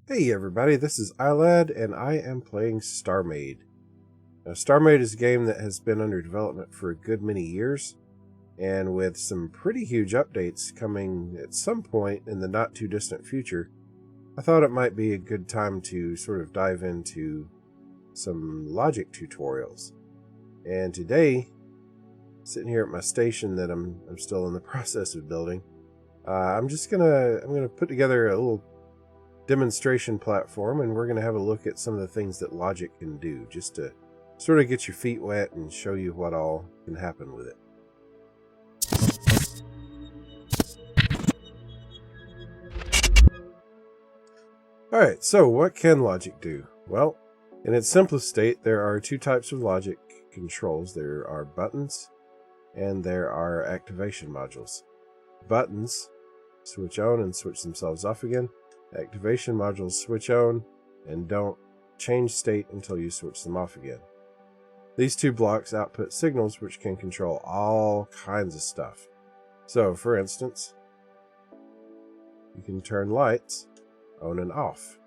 Hey everybody, this is iLad and I am playing Starmade. Now, Starmade is a game that has been under development for a good many years, and with some pretty huge updates coming at some point in the not too distant future, I thought it might be a good time to sort of dive into some logic tutorials. And today, sitting here at my station that I'm still in the process of building, I'm gonna put together a little demonstration platform, and we're going to have a look at some of the things that logic can do, just to sort of get your feet wet and show you what all can happen with it. Alright, so what can logic do? Well, in its simplest state, there are two types of logic controls. There are buttons and there are activation modules. Buttons switch on and switch themselves off again. Activation modules switch on and don't change state until you switch them off again. These two blocks output signals which can control all kinds of stuff. So, for instance, you can turn lights on and off.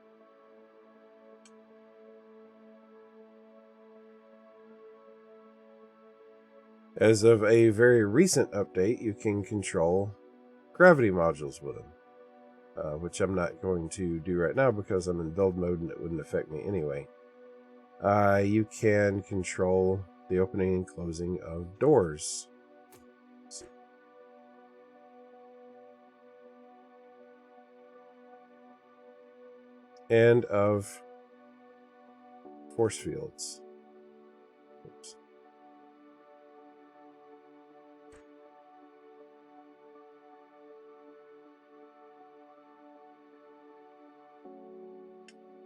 As of a very recent update, you can control gravity modules with them. Which I'm not going to do right now because I'm in build mode and it wouldn't affect me anyway. You can control the opening and closing of doors. And of force fields. Oops.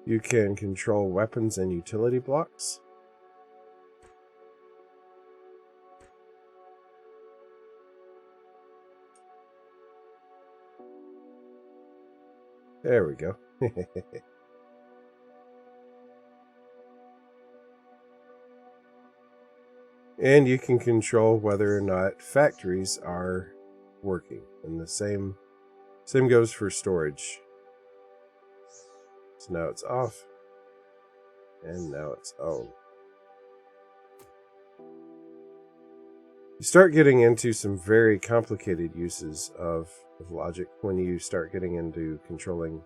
You can control weapons and utility blocks. There we go. And you can control whether or not factories are working. And the same goes for storage. So now it's off, and now it's on. You start getting into some very complicated uses of logic when you start getting into controlling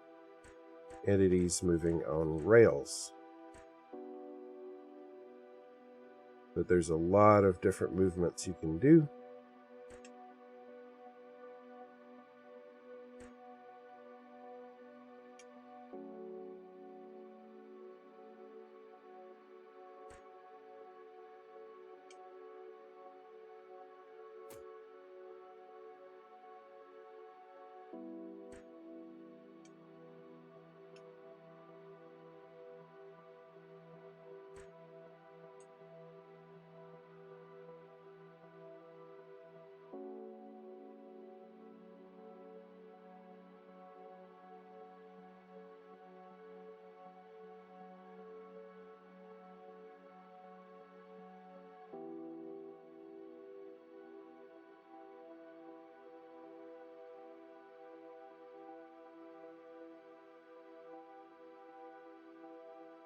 entities moving on rails. But there's a lot of different movements you can do.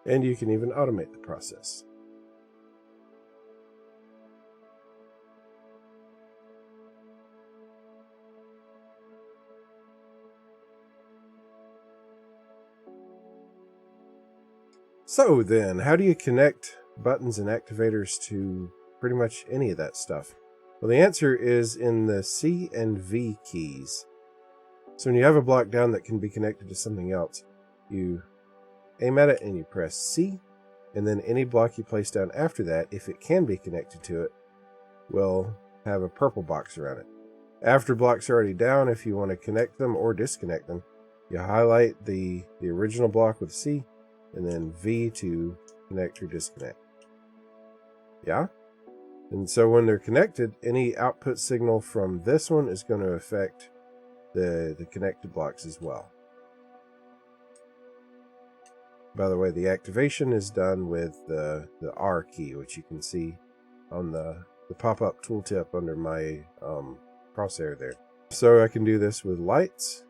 And you can even automate the process. So then, how do you connect buttons and activators to pretty much any of that stuff? Well, the answer is in the C and V keys. So when you have a block down that can be connected to something else, you aim at it and you press C, and then any block you place down after that, if it can be connected to it, will have a purple box around it. After blocks are already down, if you want to connect them or disconnect them, you highlight the original block with C, and then V to connect or disconnect. Yeah? And so when they're connected, any output signal from this one is going to affect the connected blocks as well. By the way, the activation is done with the R key, which you can see on the pop-up tooltip under my crosshair there. So I can do this with lights.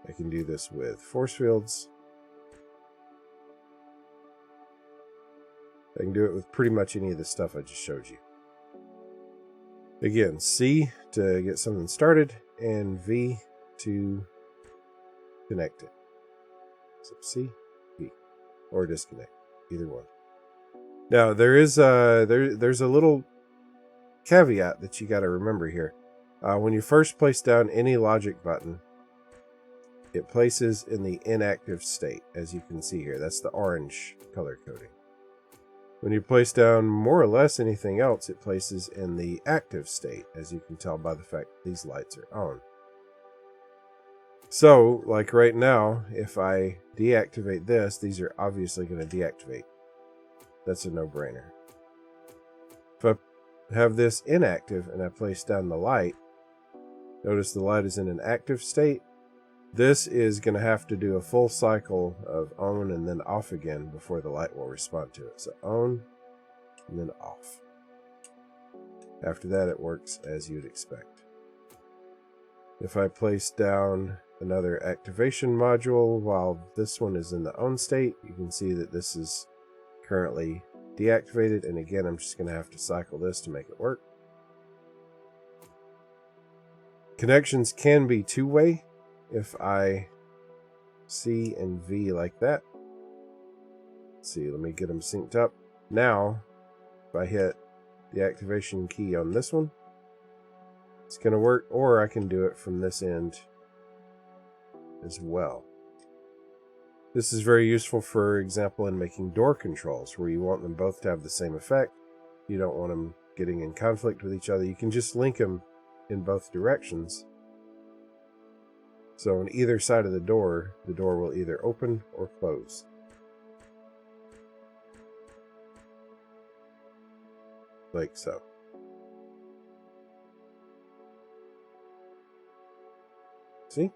I can do this with force fields. I can do it with pretty much any of the stuff I just showed you. Again, C to get something started, and V to connect it. So C, V, or disconnect, either one. Now there is there's a little caveat that you got to remember here. When you first place down any logic button, it places in the inactive state, as you can see here. That's the orange color coding. When you place down more or less anything else, it places in the active state, as you can tell by the fact that these lights are on. So, like right now, if I deactivate this, these are obviously going to deactivate. That's a no-brainer. If I have this inactive and I place down the light, notice the light is in an active state. This is going to have to do a full cycle of on and then off again before the light will respond to it. So on and then off. After that, it works as you'd expect. If I place down another activation module while this one is in the on state, you can see that this is currently deactivated. And again, I'm just going to have to cycle this to make it work. Connections can be two-way. If I C and V like that. Let's see, let me get them synced up. Now, if I hit the activation key on this one, it's going to work, or I can do it from this end as well. This is very useful, for example, in making door controls, where you want them both to have the same effect. You don't want them getting in conflict with each other. You can just link them in both directions. So on either side of the door will either open or close. Like so. See?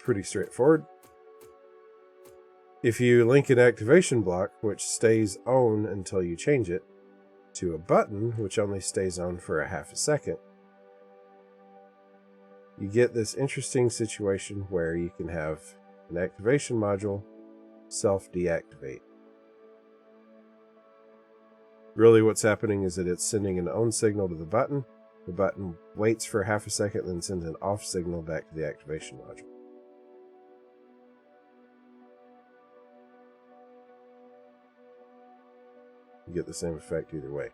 Pretty straightforward. If you link an activation block, which stays on until you change it, to a button, which only stays on for a half a second, you get this interesting situation where you can have an activation module self-deactivate. Really what's happening is that it's sending an on signal to the button. The button waits for half a second, then sends an off signal back to the activation module. You get the same effect either way.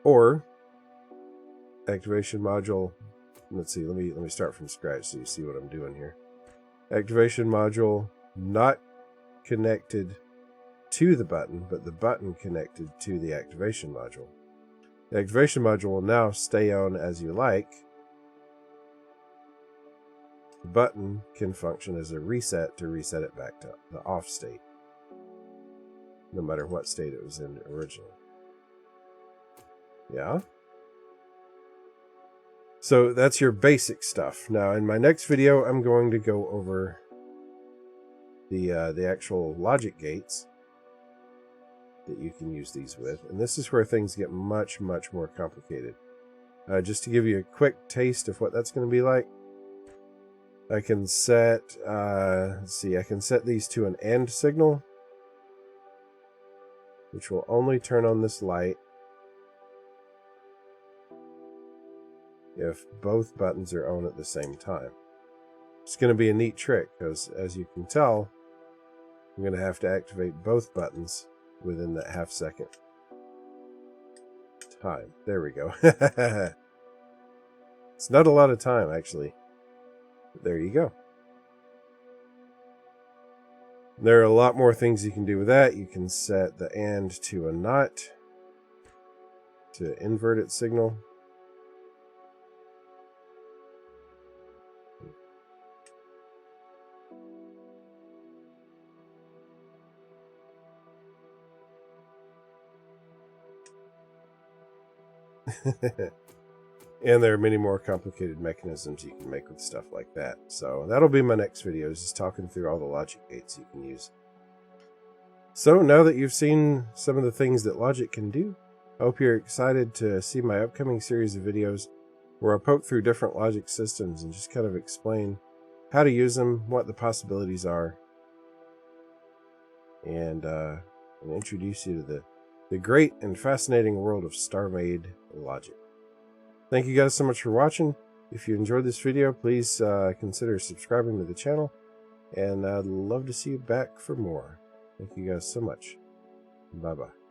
Or activation module, let's see, let me start from scratch so you see what I'm doing here. Activation module not connected to the button, but the button connected to the activation module. The activation module will now stay on as you like. The button can function as a reset to reset it back to the off state, no matter what state it was in originally. Yeah? So that's your basic stuff. Now in my next video, I'm going to go over the actual logic gates that you can use these with. And this is where things get much, much more complicated. Just to give you a quick taste of what that's going to be like, I can set, let's see, I can set these to an AND signal, which will only turn on this light if both buttons are on at the same time. It's going to be a neat trick because, as you can tell, I'm going to have to activate both buttons within that half second time. There we go. It's not a lot of time, actually. But there you go. There are a lot more things you can do with that. You can set the AND to a NOT to invert its signal. And there are many more complicated mechanisms you can make with stuff like that. So that'll be my next video, is just talking through all the logic gates you can use. So now that you've seen some of the things that logic can do, I hope you're excited to see my upcoming series of videos where I poke through different logic systems and just kind of explain how to use them, what the possibilities are, and introduce you to the great and fascinating world of Starmade logic. Thank you guys so much for watching. If you enjoyed this video, please consider subscribing to the channel, and I'd love to see you back for more. Thank you guys so much. Bye-bye.